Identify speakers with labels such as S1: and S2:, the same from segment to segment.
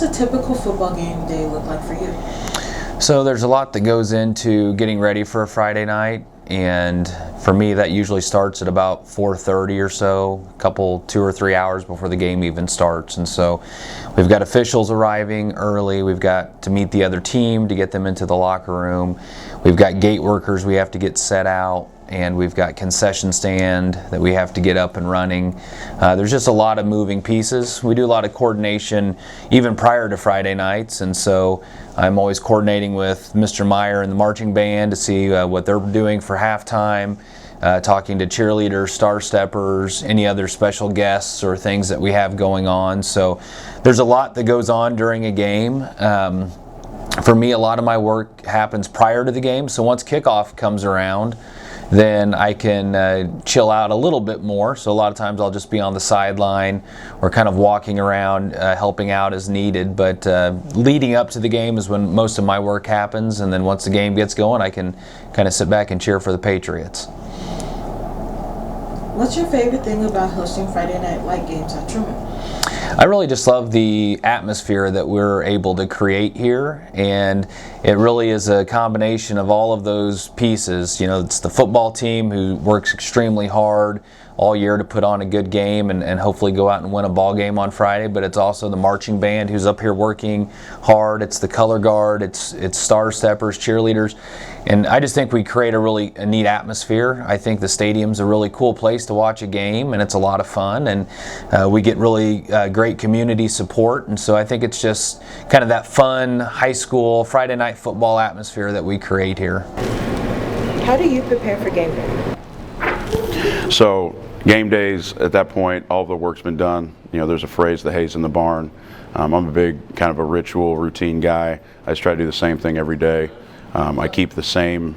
S1: does a typical football game day look like for you?
S2: So there's a lot that goes into getting ready for a Friday night, and for me that usually starts at about 4:30 or so, a couple 2 or 3 hours before the game even starts. And so we've got officials arriving early, we've got to meet the other team to get them into the locker room, we've got gate workers we have to get set out, and we've got concession stand that we have to get up and running. There's just a lot of moving pieces. We do a lot of coordination even prior to Friday nights, and so I'm always coordinating with Mr. Meyer and the marching band to see what they're doing for halftime, talking to cheerleaders, star steppers, any other special guests or things that we have going on. So there's a lot that goes on during a game. For me, a lot of my work happens prior to the game, so once kickoff comes around, then I can chill out a little bit more. So a lot of times I'll just be on the sideline or kind of walking around, helping out as needed. But leading up to the game is when most of my work happens, and then once the game gets going, I can kind of sit back and cheer for the Patriots.
S1: What's your favorite thing about hosting Friday Night Light games at Truman?
S2: I really just love the atmosphere that we're able to create here, and it really is a combination of all of those pieces. You know, it's the football team who works extremely hard all year to put on a good game and hopefully go out and win a ball game on Friday, but it's also the marching band who's up here working hard, it's the color guard, it's star steppers, cheerleaders, and I just think we create a neat atmosphere. I think the stadium's a really cool place to watch a game, and it's a lot of fun, and we get really great community support, and so I think it's just kind of that fun high school Friday night football atmosphere that we create here.
S1: How do you prepare for game day?
S3: So game days, at that point, all the work's been done. You know, there's a phrase, the hay's in the barn. I'm a big kind of a ritual, routine guy. I just try to do the same thing every day. I keep the same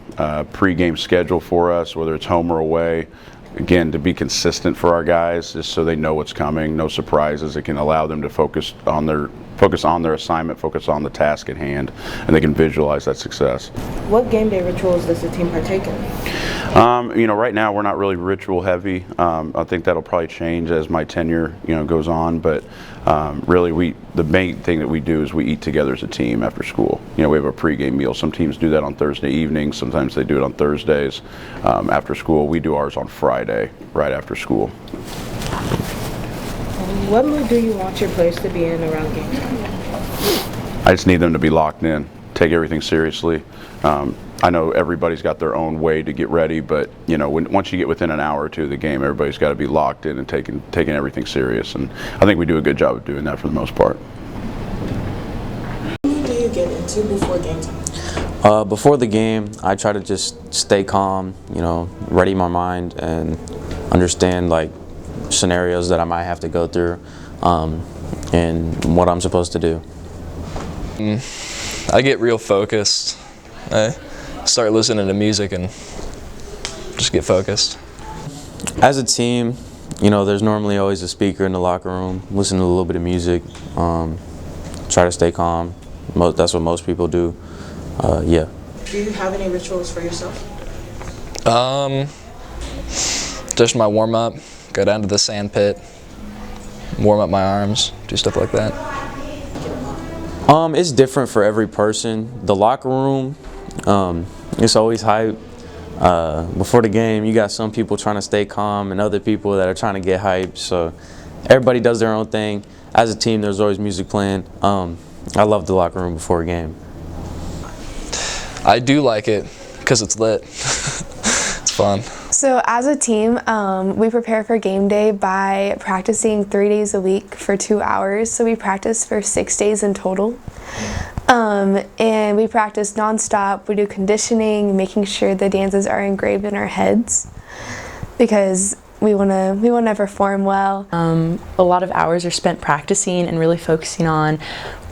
S3: pre-game schedule for us, whether it's home or away. Again, to be consistent for our guys, just so they know what's coming, no surprises. It can allow them to focus on their assignment, focus on the task at hand, and they can visualize that success.
S1: What game day rituals does the team partake in?
S3: You know, right now we're not really ritual heavy. I think that'll probably change as my tenure, goes on. But really, the main thing that we do is we eat together as a team after school. You know, we have a pregame meal. Some teams do that on Thursday evenings. Sometimes they do it on Thursdays after school. We do ours on Friday, right after school.
S1: What mood do you want your players to be in around game time?
S3: I just need them to be locked in, take everything seriously. I know everybody's got their own way to get ready, but once you get within an hour or two of the game, everybody's got to be locked in and taking everything serious. And I think we do a good job of doing that for the most part.
S1: What do you get into before game time?
S4: Before the game, I try to just stay calm, ready my mind and understand like scenarios that I might have to go through and what I'm supposed to do.
S5: I get real focused. I start listening to music and just get focused.
S4: As a team, there's normally always a speaker in the locker room, listen to a little bit of music, try to stay calm. That's what most people do. Yeah.
S1: Do you have any rituals for yourself?
S5: Just my warm-up, go down to the sand pit, warm up my arms, do stuff like that.
S4: It's different for every person. The locker room, it's always hype. Before the game, you got some people trying to stay calm and other people that are trying to get hyped. So everybody does their own thing. As a team, there's always music playing. I love the locker room before a game.
S5: I do like it because it's lit. It's fun.
S6: So as a team, we prepare for game day by practicing 3 days a week for 2 hours. So we practice for 6 days in total. And we practice nonstop. We do conditioning, making sure the dances are engraved in our heads because we want to perform well.
S7: A lot of hours are spent practicing and really focusing on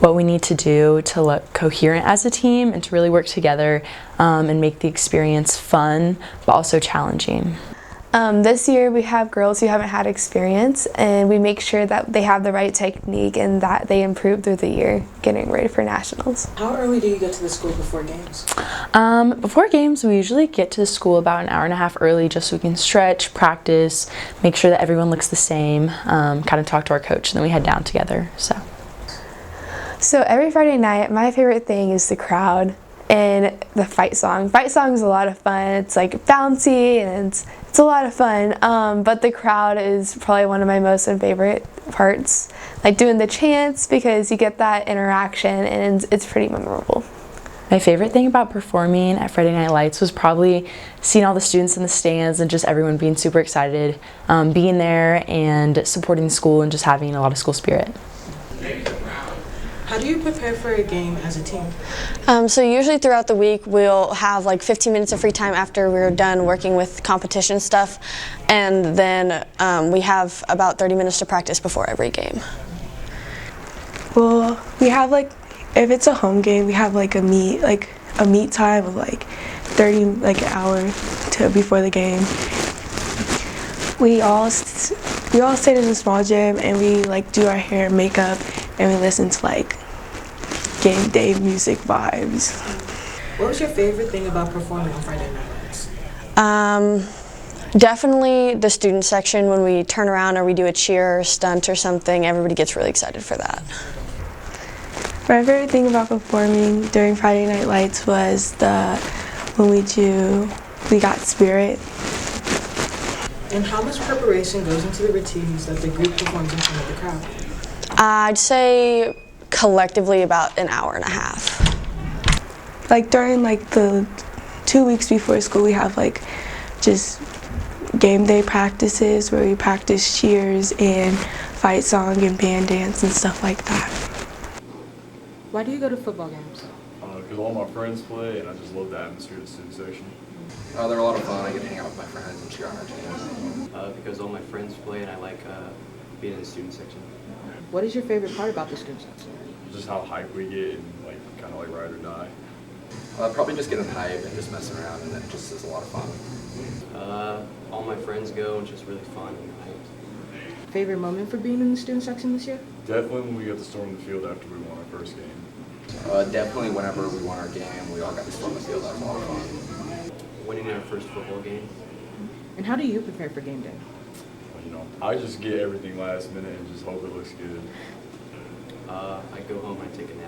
S7: what we need to do to look coherent as a team and to really work together and make the experience fun but also challenging.
S6: This year we have girls who haven't had experience, and we make sure that they have the right technique and that they improve through the year getting ready for nationals.
S1: How early do you get to the school before games?
S7: Before games, we usually get to the school about an hour and a half early just so we can stretch, practice, make sure that everyone looks the same, kind of talk to our coach, and then we head down together. So.
S6: So every Friday night, my favorite thing is the crowd and the fight song. Fight song is a lot of fun. It's like bouncy and it's a lot of fun. But the crowd is probably one of my most favorite parts. Like doing the chants because you get that interaction and it's pretty memorable.
S7: My favorite thing about performing at Friday Night Lights was probably seeing all the students in the stands and just everyone being super excited, being there and supporting the school and just having a lot of school spirit.
S1: How do you prepare for a game as a team?
S8: So usually throughout the week we'll have like 15 minutes of free time after we're done working with competition stuff, and then we have about 30 minutes to practice before every game.
S9: Well, we have like, if it's a home game, we have like a meet time of like 30, like an hour to before the game. We all sit in a small gym and we like do our hair and makeup and we listen to like game day music vibes.
S1: What was your favorite thing about performing on Friday Night Lights?
S8: Definitely the student section. When we turn around or we do a cheer or stunt or something, everybody gets really excited for that.
S9: My favorite thing about performing during Friday Night Lights was when we got Spirit.
S1: And how much preparation goes into the routines that the group performs in front of the crowd?
S8: I'd say collectively about an hour and a half.
S9: Like during like the 2 weeks before school, we have like just game day practices where we practice cheers and fight song and band dance and stuff like that.
S1: Why do you go to football games?
S10: Because all my friends play, and I just love the atmosphere of the student section.
S11: They're a lot of fun. I get to hang out with my friends and cheer on our team.
S12: Because all my friends play, and I like being in the student section.
S1: What is your favorite part about the student section?
S10: Just how hyped we get and like kind of like ride or die.
S11: Probably just getting hype and just messing around, and it just is a lot of fun.
S12: All my friends go, and it's just really fun and hyped.
S1: Favorite moment for being in the student section this year?
S10: Definitely when we got to storm the field after we won our first game.
S11: Definitely whenever we won our game, we all got to storm the field. That was a lot of fun.
S12: Winning our first football game.
S1: And how do you prepare for game day?
S10: Well, I just get everything last minute and just hope it looks good.
S12: I go home, I take a nap.